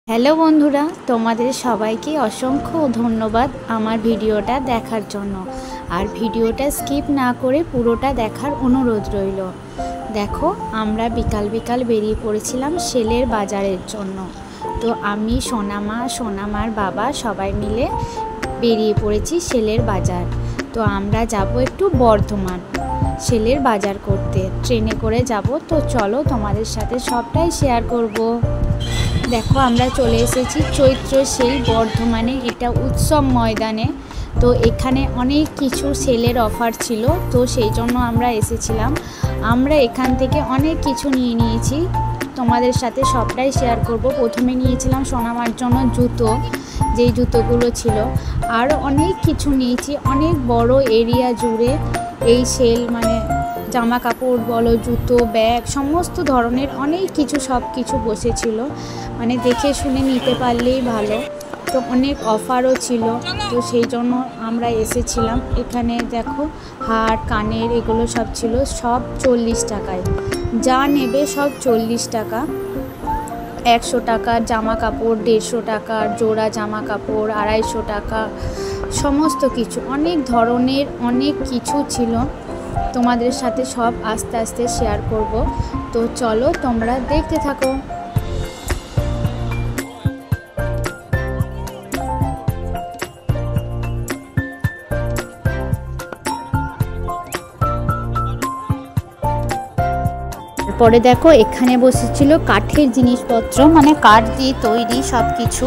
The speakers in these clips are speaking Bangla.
হ্যালো বন্ধুরা, তোমাদের সবাইকে অসংখ্য ধন্যবাদ আমার ভিডিওটা দেখার জন্য। আর ভিডিওটা স্কিপ না করে পুরোটা দেখার অনুরোধ রইল। দেখো, আমরা বিকাল বিকাল বেরিয়ে পড়েছিলাম সেলের বাজারের জন্য। তো আমি, সোনামার বাবা সবাই মিলে বেরিয়ে পড়েছি সেলের বাজার। তো আমরা যাব একটু বর্ধমান সেলের বাজার করতে, ট্রেনে করে যাব। তো চলো তোমাদের সাথে সবটাই শেয়ার করব। দেখো, আমরা চলে এসেছি চৈত্র সেল বর্ধমানে, এটা উৎসব ময়দানে। তো এখানে অনেক কিছু সেলের অফার ছিল, তো সেই জন্য আমরা এসেছিলাম। আমরা এখান থেকে অনেক কিছু নিয়ে নিয়েছি, তোমাদের সাথে সবটাই শেয়ার করব। প্রথমে নিয়েছিলাম সোনামার জন্য জুতো, যেই জুতোগুলো ছিল। আর অনেক কিছু নিয়েছি, অনেক বড় এরিয়া জুড়ে এই সেল, মানে জামা কাপড় বলো, জুতো, ব্যাগ, সমস্ত ধরনের অনেক কিছু, সব কিছু বসেছিল। মানে দেখে শুনে নিতে পারলেই ভালো। তো অনেক অফারও ছিল, তো সেই জন্য আমরা এসেছিলাম এখানে। দেখো, হার, কানের, এগুলো সব ছিল, সব 40 টাকায়। যা নেবে সব 40 টাকা। 100 টাকার জামা কাপড়, 150 টাকার জোড়া জামা কাপড়, 250 টাকা, সমস্ত কিছু, অনেক ধরনের অনেক কিছু ছিল। তোমাদের সাথে সব আস্তে আস্তে শেয়ার করব। তো চলো তোমরা দেখতে থাকো। পরে দেখো, এখানে বসেছিল কাঠের জিনিসপত্র, মানে কাঠ দিয়ে তৈরি সব কিছু।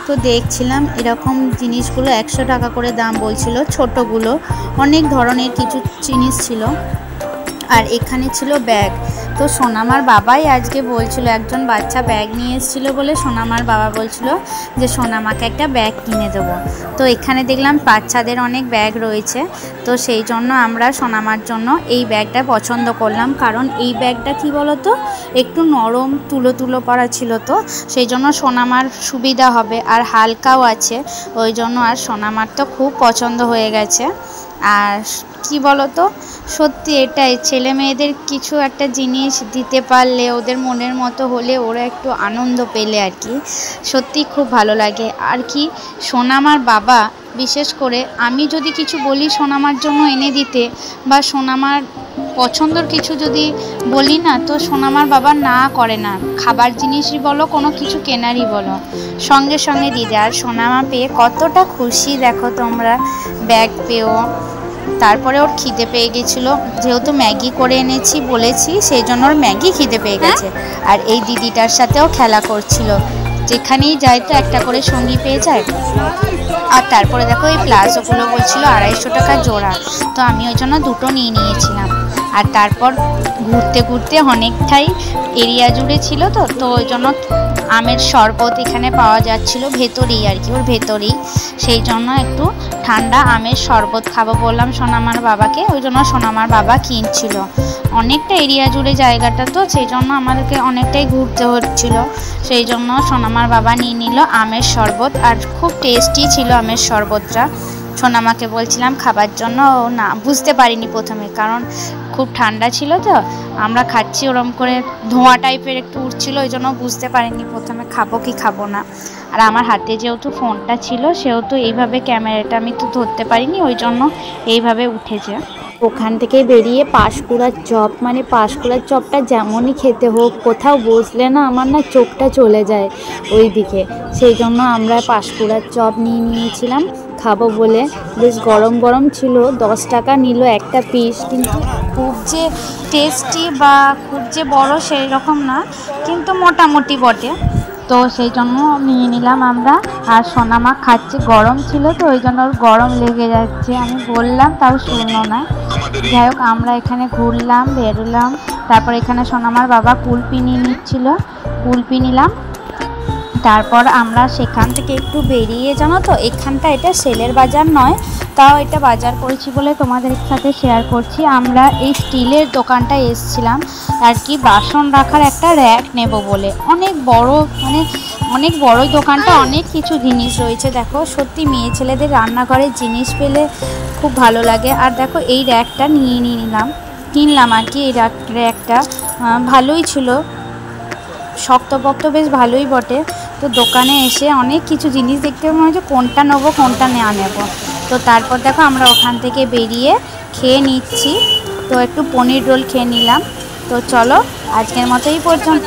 তো দেখছিলাম এরকম জিনিসগুলো 100 টাকা করে দাম বলছিল, ছোটোগুলো। অনেক ধরনের কিছু জিনিস ছিল। আর এখানে ছিল ব্যাগ। তো সোনামার বাবাই আজকে বলছিল, একজন বাচ্চা ব্যাগ নিয়ে এসেছিলো বলে সোনামার বাবা বলছিল যে সোনামাকে একটা ব্যাগ কিনে দেবো। তো এখানে দেখলাম বাচ্চাদের অনেক ব্যাগ রয়েছে। তো সেই জন্য আমরা সোনামার জন্য এই ব্যাগটা পছন্দ করলাম, কারণ এই ব্যাগটা কি বলতো, একটু নরম, তুলো তুলো করা ছিল। তো সেই জন্য সোনামার সুবিধা হবে, আর হালকাও আছে, ওই জন্য আর সোনামার তো খুব পছন্দ হয়ে গেছে। আর কি বলতো, সত্যি এটাই, ছেলে মেয়েদের কিছু একটা জিনিস দিতে পারলে, ওদের মনের মতো হলে, ওরা একটু আনন্দ পেলে আর কি, সত্যি খুব ভালো লাগে। আর কি, সোনামার বাবা বিশেষ করে, আমি যদি কিছু বলি সোনামার জন্য এনে দিতে, বা সোনামার পছন্দর কিছু যদি বলি না, তো সোনামার বাবা না করে না। খাবার জিনিসই বলো, কোনো কিছু কেনারই বলো, সঙ্গে সঙ্গে দিয়ে দেয়। আর সোনামা পেয়ে কতটা খুশি দেখো তোমরা, ব্যাগ পেয়েও। তারপরে ওর খিদে পেয়ে গেছিলো, যেহেতু ম্যাগি করে এনেছি বলেছি, সেই জন্য ওর ম্যাগি খিদে পেয়ে গেছে। আর এই দিদিটার সাথেও খেলা করছিল, যেখানেই যায় তো একটা করে সঙ্গী পেয়ে যায়। আর তারপরে দেখো, এই প্লাজোগুলো বলছিল 250 টাকা জোড়া, তো আমি ওই জন্য দুটো নিয়ে নিয়েছিলাম। আর তারপর ঘুরতে ঘুরতে অনেকটাই এরিয়া জুড়ে ছিল, তো ওই জন্য আমের শরবত এখানে পাওয়া যাচ্ছিল ভেতরেই আর কি, ওর ভেতরেই। সেই জন্য একটু ঠান্ডা আমের শরবত খাবো বললাম সোনামার বাবাকে, ওই জন্য সোনামার বাবা কিনছিল। অনেকটা এরিয়া জুড়ে জায়গাটা, তো সেই জন্য আমাদেরকে অনেকটাই ঘুরতে হচ্ছিল। সেই জন্য সোনামার বাবা নিয়ে নিল আমের শরবত, আর খুব টেস্টি ছিল আমের শরবতটা। সোনামাকে বলছিলাম খাবার জন্য, ও না, বুঝতে পারিনি প্রথমে, কারণ খুব ঠান্ডা ছিল। তো আমরা খাচ্ছি, ওরম করে ধোঁয়া টাইপের একটু উঠছিল, ওই জন্য বুঝতে পারিনি প্রথমে খাবো কি খাবো না। আর আমার হাতে যেহেতু ফোনটা ছিল, সেহেতু এইভাবে ক্যামেরাটা আমি তো ধরতে পারিনি, ওই জন্য এইভাবে উঠেছে। ওখান থেকে বেরিয়ে পাঁশকুড়ার চপ, মানে পাঁশকুড়ার চপটা যেমনই খেতে হোক, কোথাও বসলে না আমার না চোখটা চলে যায় ওই দিকে। সেই জন্য আমরা পাঁশকুড়ার চপ নিয়ে নিয়েছিলাম খাবো বলে। বেশ গরম গরম ছিল, 10 টাকা নিল একটা পিস, কিন্তু খুব যে টেস্টি বা খুব যে বড় সেই রকম না, কিন্তু মোটামুটি বটে। তো সেই জন্য নিয়ে নিলাম আমরা। আর সোনামা খাচ্ছে, গরম ছিল তো ওই জন্য ওর গরম লেগে যাচ্ছে, আমি বললাম তাও শুনলো না। যাই হোক, আমরা এখানে ঘুরলাম, বেরোলাম। তারপর এখানে সোনামার বাবা কুলপি নিয়ে নিচ্ছিল, কুলপি নিলাম। তারপর আমরা সেখান থেকে একটু বেরিয়ে, জানো তো, এখানটা এটা সেলের বাজার নয়, তাও এটা বাজার করেছি বলে তোমাদের সাথে শেয়ার করছি। আমরা এই স্টিলের দোকানটায় এসেছিলাম আর কি, বাসন রাখার একটা র্যাক নেব বলে। অনেক বড়, মানে অনেক বড় দোকানটা, অনেক কিছু জিনিস রয়েছে। দেখো, সত্যি মেয়ে ছেলেদের রান্নাঘরের জিনিস পেলে খুব ভালো লাগে। আর দেখো, এই র্যাকটা কিনলাম আর কি। এই র্যাকটা ভালোই ছিল, শক্তপোক্ত, বেশ ভালোই বটে। তো দোকানে এসে অনেক কিছু জিনিস দেখতে মনে হচ্ছে কোনটা নেবো কোনটা না নেবো। তো তারপর দেখো আমরা ওখান থেকে বেরিয়ে খেয়ে নিচ্ছি। তো একটু পনির রোল খেয়ে নিলাম। তো চলো আজকের মতো এই পর্যন্ত।